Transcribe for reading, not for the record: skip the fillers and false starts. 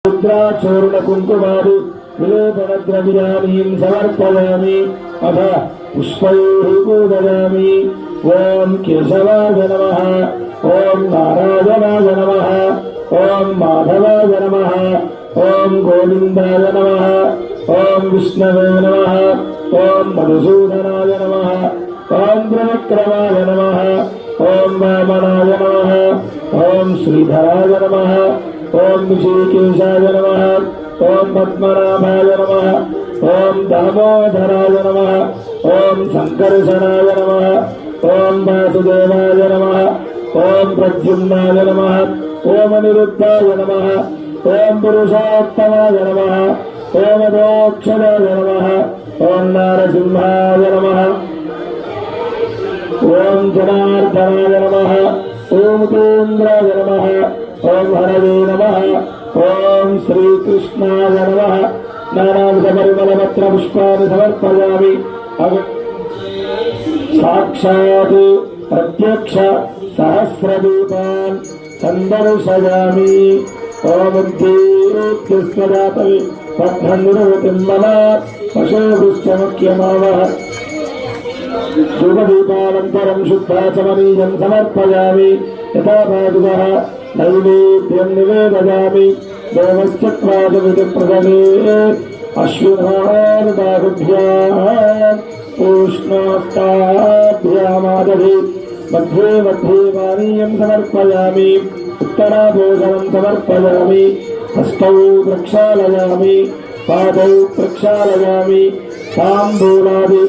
रुद्राचूर्णकुङ्कुमादि विलेपनद्रव्याणीं समर्पयामि अथ पुष्पैः पूजयामि। ॐ केशवाय नमः, ॐ नारायणाय नमः, ॐ माधवाय नमः, ॐ गोविन्दाय नमः, ॐ विष्णवे नमः, ॐ मधुसूदनाय नमः, ॐ त्रिविक्रमाय नमः, ॐ वामनाय नमः, ॐ श्रीधराय नमः, ॐ ऋषिकेशाय नमः, ॐ पद्मनाभाय नमः, ॐ दामोदराय नमः, ॐ संकर्षणाय नमः, ॐ वासुदेवाय नमः, ॐ प्रद्युम्नाय नमः, ॐ अनिरुद्धाय नमः, ॐ पुरुषोत्तमाय नमः, ॐ अदोक्षराय नमः, ॐ नारसिंहाय नमः, ॐ जनार्दनाय नमः, ॐ उपेन्द्राय नमः, ॐ हरवे नमः, ॐ श्रीकृष्णाय नमः। नानाविधपरिमलपत्रपुष्पाणि समर्पयामि। साक्षात् प्रत्यक्ष सहस्रदीपान् सन्दर्शयामि। ॐ उद्दीप्तिस्वदातवि पद्मनिर्वृतिं मम पशुभिश्च मुख्यमावः। शुभदीपानन्तरं शुद्धाचमनीयं समर्पयामि। यथा पादुकः नैवेद्यं निवेदयामि। देवश्चक्रादिप्रदने अश्विनार्बाहुभ्याम् उष्णोत्ताभ्यामादधि मध्ये मध्ये पानीयं समर्पयामि। उत्तराभूषणं समर्पयामि। हस्तौ प्रक्षालयामि, पादौ प्रक्षालयामि। ताम्बूलादि